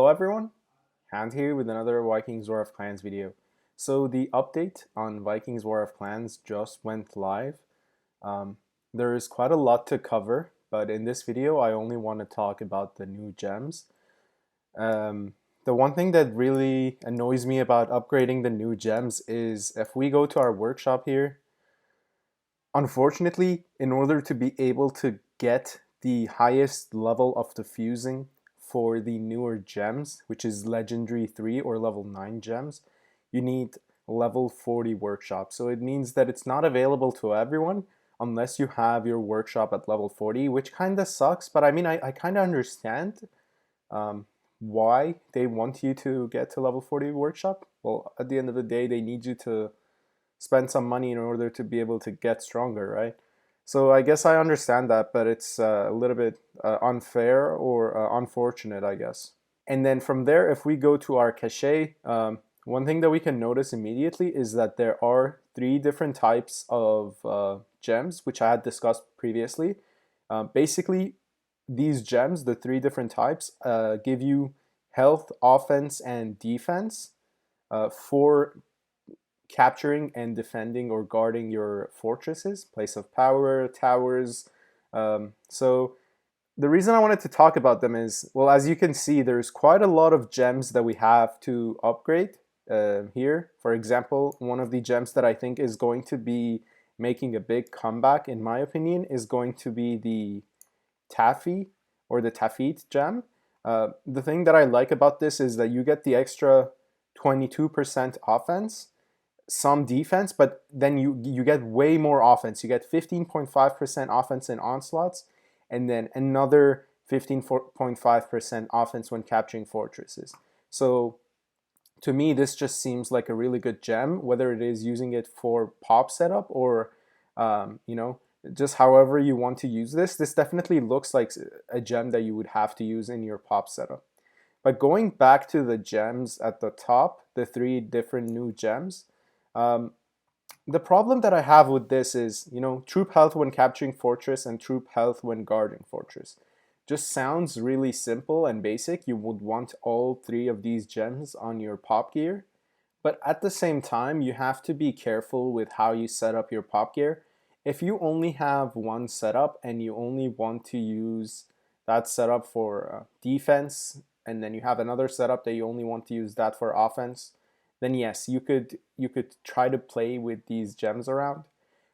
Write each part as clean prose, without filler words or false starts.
everyone, Hand here with another Vikings War of Clans video. So the update on Vikings War of Clans just went live. Um, there is quite a lot to cover, but in this video I only want to talk about the new gems. The one thing that really annoys me about upgrading the new gems is if we go to our workshop here, unfortunately, in order to be able to get the highest level of the fusing for the newer gems, which is legendary 3 or level 9 gems, you need level 40 workshop. So it means that it's not available to everyone unless you have your workshop at level 40, which kind of sucks, but I mean, I kind of understand um, why they want you to get to level 40 workshop. Well, at the end of the day, they need you to spend some money in order to be able to get stronger, right? So I guess I understand that, but it's a little bit unfair or unfortunate, I guess. And then from there, if we go to our cache, one thing that we can notice immediately is that there are 3 different types of gems, which I had discussed previously. Basically, these gems, the 3 different types, give you health, offense, and defense for capturing and defending or guarding your fortresses, place of power, towers. So the reason I wanted to talk about them is, well, as you can see, there's quite a lot of gems that we have to upgrade here. For example, one of the gems that I think is going to be making a big comeback, in my opinion, is going to be the Taffy or the Taffy gem. The thing that I like about this is that you get the extra 22% offense, some defense, but then you get way more offense. You get 15.5% offense in onslaughts, and then another 15.5% offense when capturing fortresses. So to me, this just seems like a really good gem, whether it is using it for pop setup or just however you want to use this. This definitely looks like a gem that you would have to use in your pop setup. But going back to the gems at the top, the 3 different new gems, the problem that I have with this is, troop health when capturing fortress and troop health when guarding fortress. Just sounds really simple and basic. You would want all 3 of these gems on your pop gear. But at the same time, you have to be careful with how you set up your pop gear. If you only have one setup and you only want to use that setup for defense, and then you have another setup that you only want to use that for offense, then yes, you could try to play with these gems around.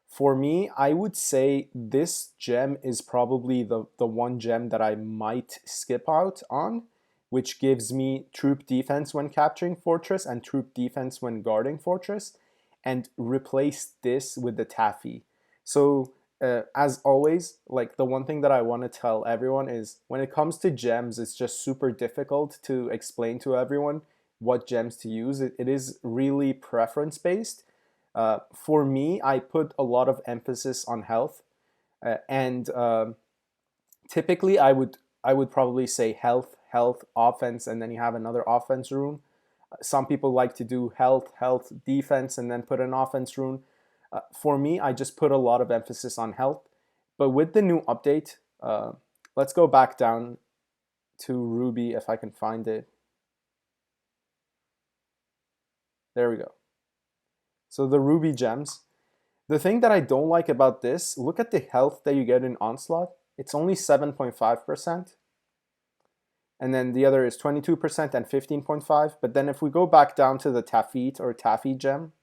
For me, I would say this gem is probably the one gem that I might skip out on, which gives me troop defense when capturing fortress and troop defense when guarding fortress, and replace this with the Taffy. So as always, like, the one thing that I want to tell everyone is, when it comes to gems, it's just super difficult to explain to everyone what gems to use. It is really preference based. For me, I put a lot of emphasis on health, and typically I would probably say health, health, offense, and then you have another offense rune. Some people like to do health, health, defense, and then put an offense rune. For me, I just put a lot of emphasis on health. But with the new update, let's go back down to Ruby if I can find it. There we go. So the Ruby gems. The thing that I don't like about this, look at the health that you get in Onslaught. It's only 7.5%. And then the other is 22% and 15.5%. But then if we go back down to the Taffy or Taffy gem,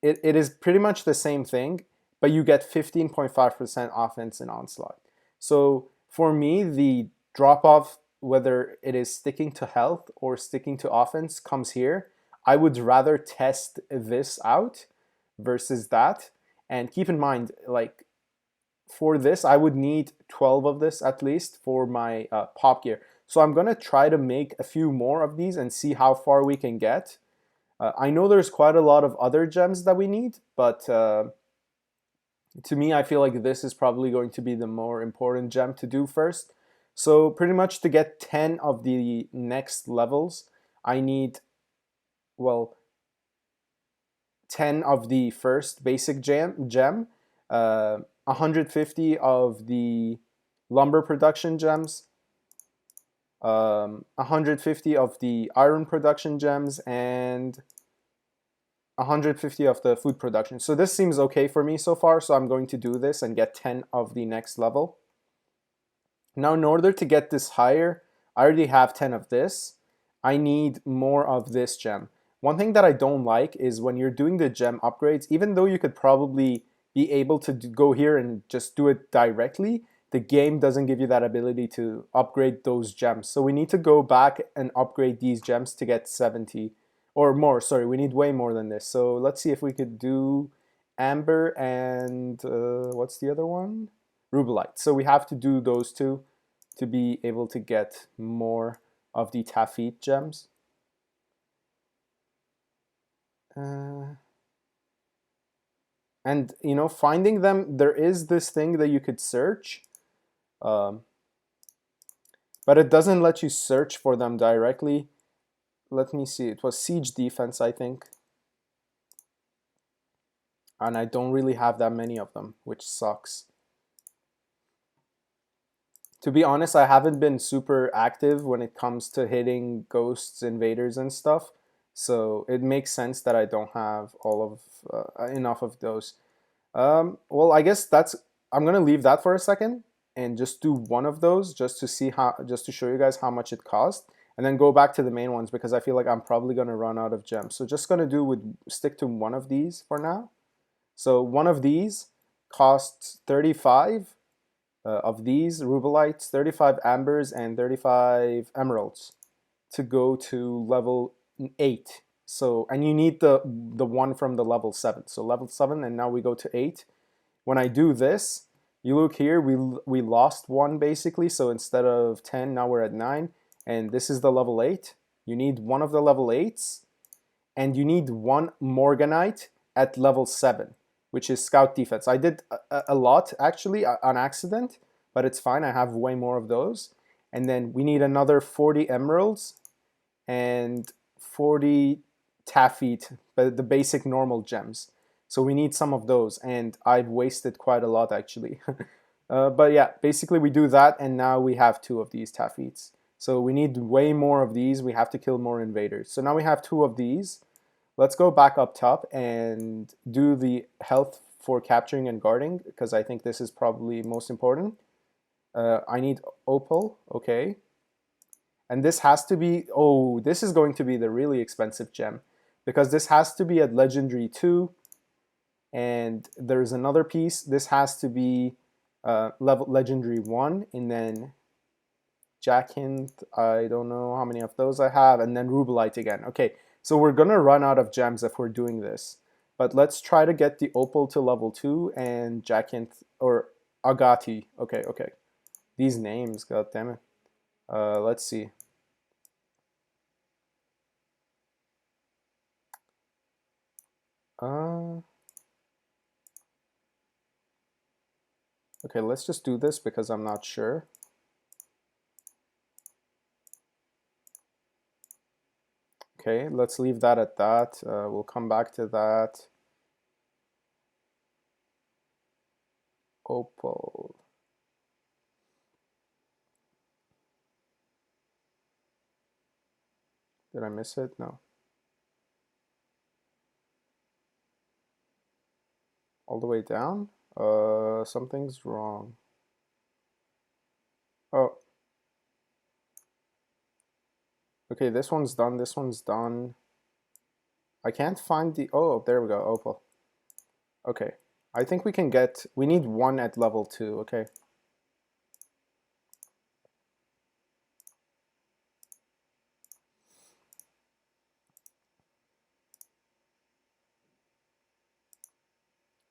it is pretty much the same thing, but you get 15.5% offense in Onslaught. So for me, the drop off, whether it is sticking to health or sticking to offense, comes here. I would rather test this out versus that. And keep in mind, like, for this, I would need 12 of this at least for my pop gear. So I'm gonna try to make a few more of these and see how far we can get. I know there's quite a lot of other gems that we need, but to me, I feel like this is probably going to be the more important gem to do first. So pretty much to get 10 of the next levels, I need, well, 10 of the first basic gem, 150 of the lumber production gems, 150 of the iron production gems, and 150 of the food production. So this seems okay for me so far, so I'm going to do this and get 10 of the next level. Now, in order to get this higher, I already have 10 of this. I need more of this gem. One thing that I don't like is when you're doing the gem upgrades, even though you could probably be able to go here and just do it directly, the game doesn't give you that ability to upgrade those gems. So we need to go back and upgrade these gems to get 70 or more. Sorry, we need way more than this. So let's see if we could do amber and what's the other one? Rubelite. So we have to do those two to be able to get more of the Taffy gems. And you know, finding them, there is this thing that you could search, but it doesn't let you search for them directly. Let me see, it was siege defense, I think. And I don't really have that many of them, which sucks. To be honest, I haven't been super active when it comes to hitting ghosts, invaders, and stuff. So it makes sense that I don't have all of enough of those. Well, I guess that's. I'm gonna leave that for a second and just do one of those just to see how, just to show you guys how much it cost, and then go back to the main ones because I feel like I'm probably gonna run out of gems. So just gonna stick to one of these for now. So one of these costs 35 of these rubelites, 35 ambers, and 35 emeralds to go to level 8. So, and you need the one from the level 7. So level 7, and now we go to 8. When I do this, you look here, we lost one basically. So instead of 10, now we're at 9, and this is the level 8. You need one of the level 8s, and you need one Morganite at level 7, which is scout defense. I did a lot actually on accident, but it's fine. I have way more of those. And then we need another 40 emeralds and 40 taffy, the basic normal gems. So we need some of those, and I've wasted quite a lot actually. But yeah, basically we do that, and now we have 2 of these taffies. So we need way more of these. We have to kill more invaders. So now we have 2 of these. Let's go back up top and do the health for capturing and guarding, because I think this is probably most important. I need opal, okay. And this has to be, oh, this is going to be the really expensive gem, because this has to be at legendary 2, and there's another piece. This has to be level legendary 1, and then jacinth, I don't know how many of those I have, and then rubelite again. Okay, so we're gonna run out of gems if we're doing this, but let's try to get the opal to level 2 and jacinth or agati. Okay, okay. These names, god damn it. Let's see. Okay, let's just do this because I'm not sure. Okay, let's leave that at that. We'll come back to that. Opal. Did I miss it? No. All the way down? Something's wrong. Oh. Okay, this one's done, this one's done. I can't find the, oh, there we go, opal. Okay, I think we can get, we need 1 at level 2, okay.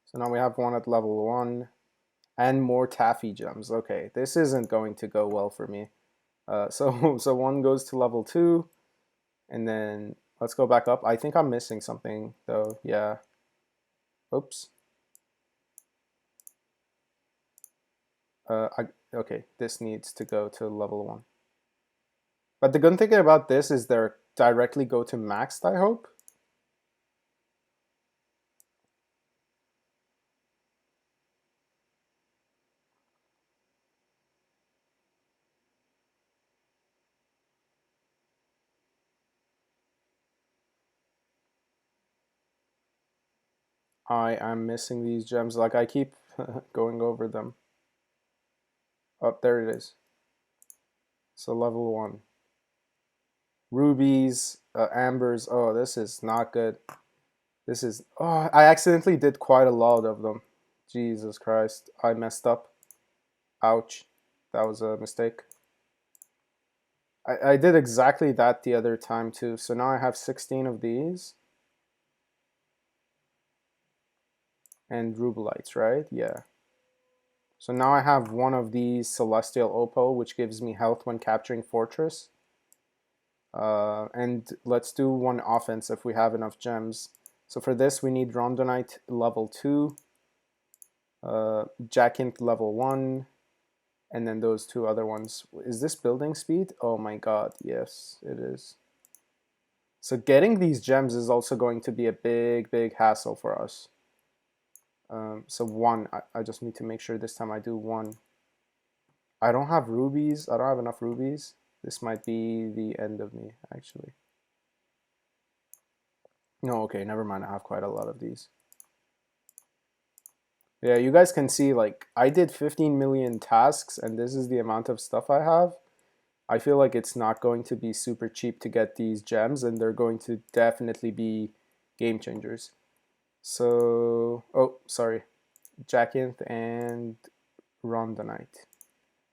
So now we have 1 at level 1 and more taffy gems. Okay, this isn't going to go well for me. So 1 goes to level 2, and then let's go back up. I think I'm missing something though, yeah. Oops. Okay, this needs to go to level 1. But the good thing about this is they're directly go to maxed, I hope. I am missing these gems. Like I keep going over them. Oh, there it is. So level 1. Rubies, ambers. Oh, this is not good. This is... Oh, I accidentally did quite a lot of them. Jesus Christ. I messed up. Ouch. That was a mistake. I did exactly that the other time too. So now I have 16 of these. And rubelites, right? Yeah. So now I have one of these celestial opal, which gives me health when capturing fortress. And let's do one offense if we have enough gems. So for this, we need rondonite level 2, jacinth level 1, and then those two other ones. Is this building speed? Oh my god, yes, it is. So getting these gems is also going to be a big hassle for us. So 1, I just need to make sure this time I do 1. I don't have rubies. I don't have enough rubies. This might be the end of me, actually. No, okay, never mind. I have quite a lot of these. Yeah, you guys can see, like, I did 15 million tasks, and this is the amount of stuff I have. I feel like it's not going to be super cheap to get these gems, and they're going to definitely be game changers. So, oh, sorry. Jacinth and rondonite.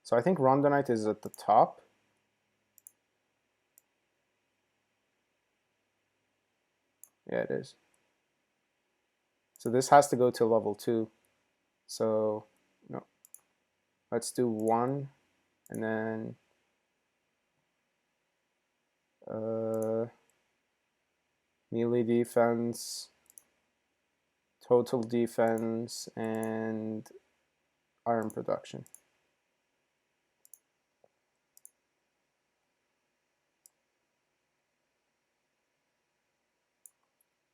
So I think rondonite is at the top. Yeah, it is. So this has to go to level 2. So, no. Let's do 1, and then melee defense, total defense, and iron production.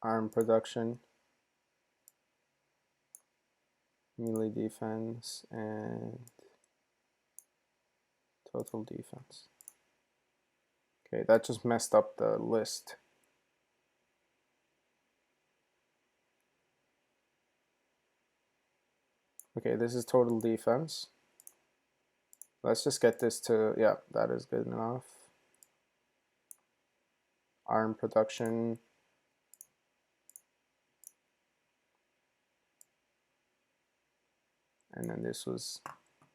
Iron production, melee defense, and total defense. Okay, that just messed up the list. Okay, this is total defense. Let's just get this to, yeah, that is good enough. Iron production. And then this was,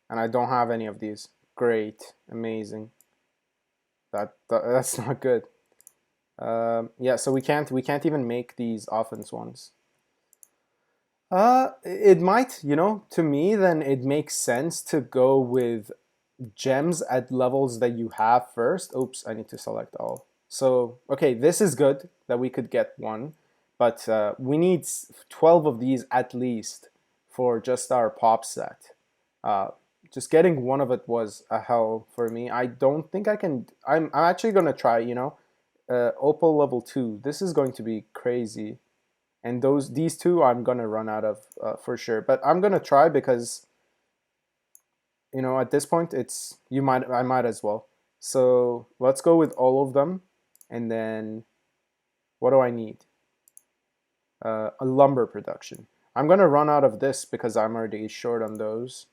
and I don't have any of these. Great, amazing. That's not good. Yeah, so we can't even make these offense ones. It might, to me, then it makes sense to go with gems at levels that you have first. Oops, I need to select all. So, okay, this is good that we could get one, but we need 12 of these at least for just our pop set. Just getting one of it was a hell for me. I don't think I can. I'm actually gonna try. Opal level 2. This is going to be crazy, and these two I'm gonna run out of for sure. But I'm gonna try because at this point I might as well. So let's go with all of them, and then what do I need? A lumber production. I'm gonna run out of this because I'm already short on those.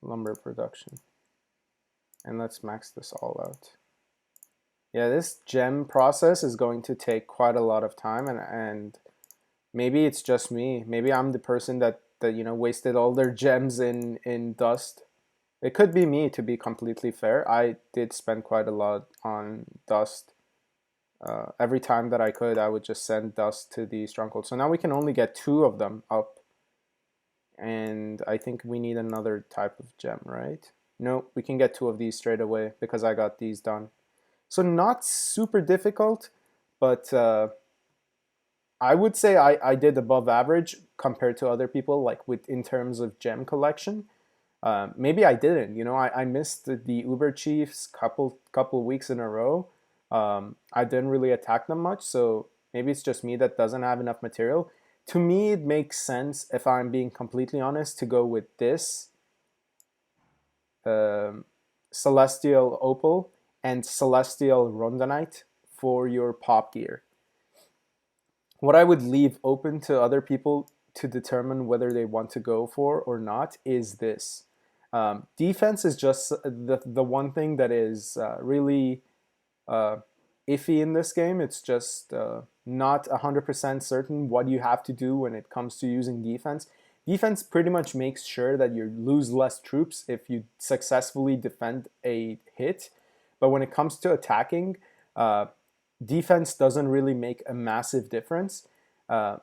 Lumber production. And let's max this all out. Yeah, this gem process is going to take quite a lot of time, and maybe it's just me. Maybe I'm the person that wasted all their gems in dust. It could be me, to be completely fair. I did spend quite a lot on dust. Every time that I could, I would just send dust to the stronghold. So now we can only get 2 of them up. And I think we need another type of gem, right? No, we can get 2 of these straight away because I got these done. So not super difficult, but I would say I did above average compared to other people, like in terms of gem collection. Maybe I didn't. I missed the Uber Chiefs couple weeks in a row. I didn't really attack them much, so maybe it's just me that doesn't have enough material. To me, it makes sense, if I'm being completely honest, to go with this um, Celestial Opal, and Celestial Rondonite for your pop gear. What I would leave open to other people to determine whether they want to go for or not is this. Defense is just the one thing that is really uh, iffy in this game. It's just not 100% certain what you have to do when it comes to using defense. Defense pretty much makes sure that you lose less troops if you successfully defend a hit. But when it comes to attacking, uh, defense doesn't really make a massive difference. Uh,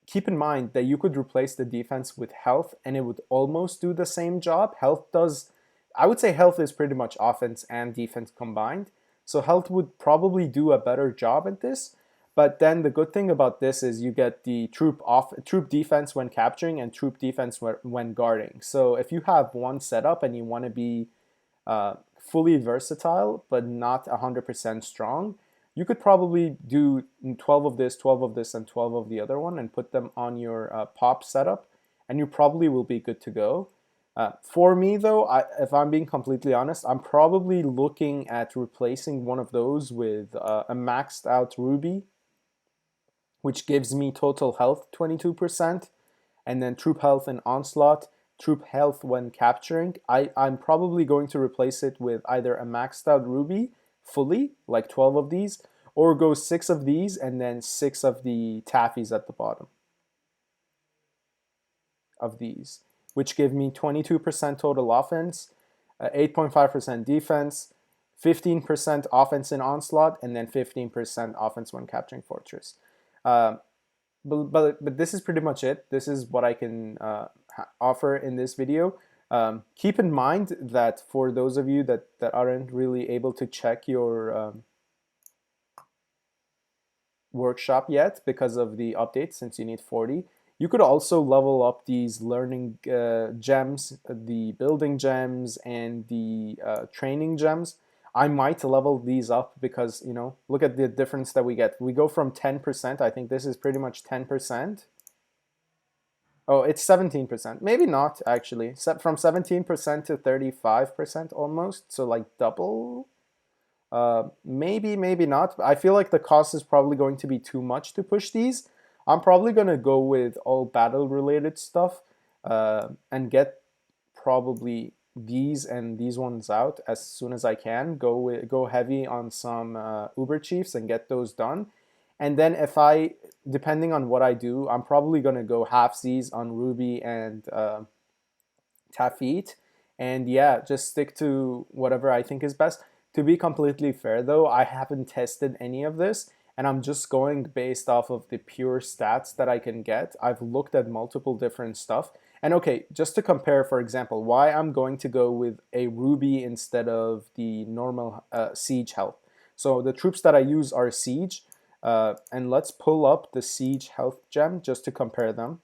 Keep in mind that you could replace the defense with health and it would almost do the same job. I would say health is pretty much offense and defense combined. So health would probably do a better job at this. But then the good thing about this is you get the troop defense when capturing and troop defense when guarding. So if you have one setup and you want to be fully versatile but not 100% strong, you could probably do 12 of this, 12 of this, and 12 of the other one and put them on your pop setup, and you probably will be good to go. For me, though, if I'm being completely honest, I'm probably looking at replacing one of those with a maxed out Ruby, which gives me total health 22%, and then troop health and onslaught, troop health when capturing. I'm probably going to replace it with either a maxed out Ruby fully, like 12 of these, or go 6 of these and then 6 of the Taffys at the bottom of these, which give me 22% total offense, 8.5% defense, 15% offense in onslaught, and then 15% offense when capturing fortress. Uh, but this is pretty much it. This is what I can offer in this video. Keep in mind that for those of you that aren't really able to check your workshop yet because of the update, since you need 40, you could also level up these learning gems, the building gems, and the training gems. I might level these up because, you know, look at the difference that we get. We go from 10%, I think this is pretty much 10%. Oh, it's 17%. Maybe not, actually. From 17% to 35% almost, so like double. Maybe, maybe not. I feel like the cost is probably going to be too much to push these. I'm probably going to go with all battle-related stuff and get probably these and these ones out as soon as I can. Go heavy on some Uber Chiefs and get those done. And then depending on what I do, I'm probably going to go halfsies on Ruby and Taffy. And yeah, just stick to whatever I think is best. To be completely fair though, I haven't tested any of this and I'm just going based off of the pure stats that I can get. I've looked at multiple different stuff. And okay, just to compare, for example, why I'm going to go with a Ruby instead of the normal Siege health. So the troops that I use are Siege, and let's pull up the Siege health gem just to compare them.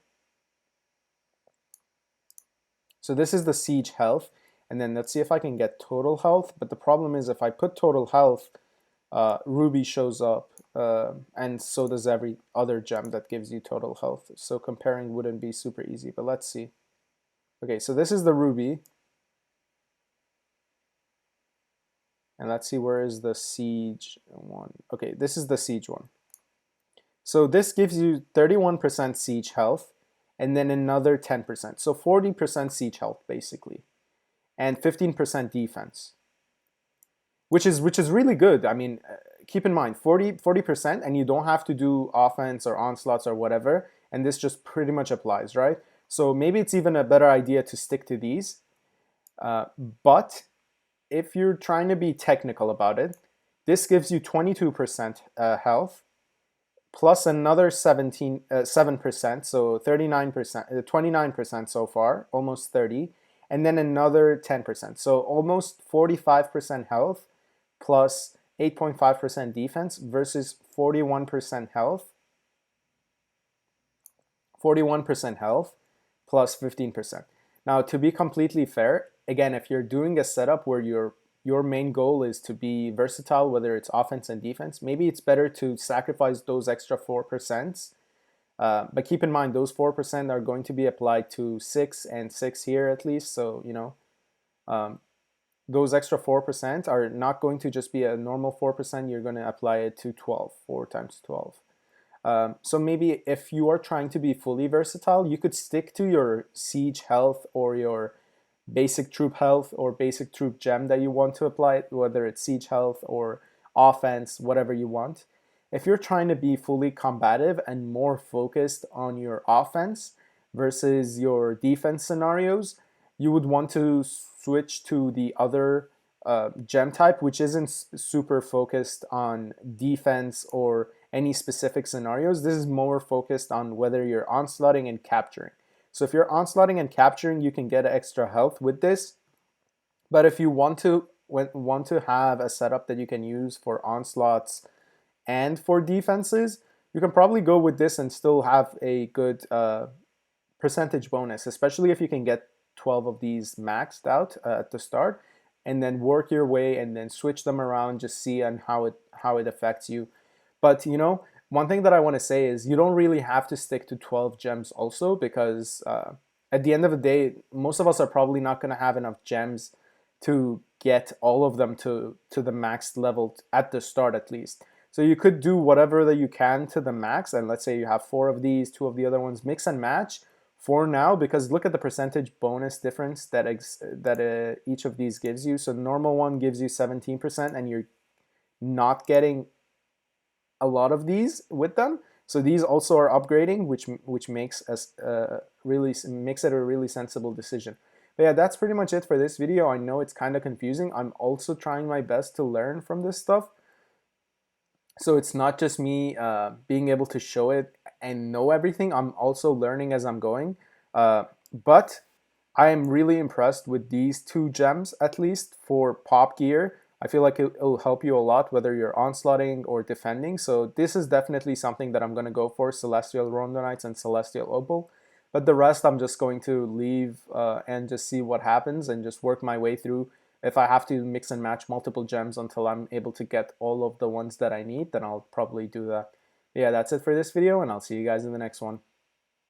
So this is the Siege health, and then let's see if I can get total health. But the problem is if I put total health, Ruby shows up, and so does every other gem that gives you total health. So comparing wouldn't be super easy, but let's see. Okay, so this is the Ruby. And let's see, where is the Siege one? Okay, this is the Siege one. So this gives you 31% Siege health, and then another 10%. So 40% Siege health, basically. And 15% defense. Which is really good. I mean, keep in mind, 40%, and you don't have to do offense or onslaughts or whatever, and this just pretty much applies, right? So maybe it's even a better idea to stick to these. But if you're trying to be technical about it, this gives you 22% health, plus another 7%, so 39%, 29% so far, almost 30, and then another 10%. So almost 45% health plus 8.5% defense versus 41% health, 41% health plus 15%. Now, to be completely fair, again, if you're doing a setup where your main goal is to be versatile, whether it's offense and defense, maybe it's better to sacrifice those extra 4%. But keep in mind, those 4% are going to be applied to 6 and 6 here at least. So, you know, those extra 4% are not going to just be a normal 4%, you're going to apply it to 12, 4 times 12. So maybe if you are trying to be fully versatile, you could stick to your siege health or your basic troop health or basic troop gem that you want to apply, whether it's siege health or offense, whatever you want. If you're trying to be fully combative and more focused on your offense versus your defense scenarios, you would want to switch to the other gem type, which isn't super focused on defense or any specific scenarios. This is more focused on whether you're onslaughting and capturing. So if you're onslaughting and capturing, you can get extra health with this. But if you want to have a setup that you can use for onslaughts and for defenses, you can probably go with this and still have a good percentage bonus, especially if you can get 12 of these maxed out at the start, and then work your way and then switch them around, just see and how it affects you. But you know, one thing that I want to say is you don't really have to stick to 12 gems also, because at the end of the day, most of us are probably not going to have enough gems to get all of them to the max level at the start at least. So you could do whatever that you can to the max, and let's say you have 4 of these, 2 of the other ones, mix and match for now, because look at the percentage bonus difference that each of these gives you. So the normal one gives you 17%, and you're not getting a lot of these with them. So these also are upgrading, which makes us makes it a really sensible decision. But yeah, that's pretty much it for this video. I know it's kind of confusing. I'm also trying my best to learn from this stuff. So it's not just me being able to show it and know everything. I'm also learning as I'm going. But I am really impressed with these 2 gems, at least for pop gear. I feel like it'll help you a lot, whether you're onslaughting or defending. So this is definitely something that I'm going to go for, Celestial Rondonites and Celestial Opal. But the rest I'm just going to leave and just see what happens and just work my way through. If I have to mix and match multiple gems until I'm able to get all of the ones that I need, then I'll probably do that. Yeah, that's it for this video, and I'll see you guys in the next one.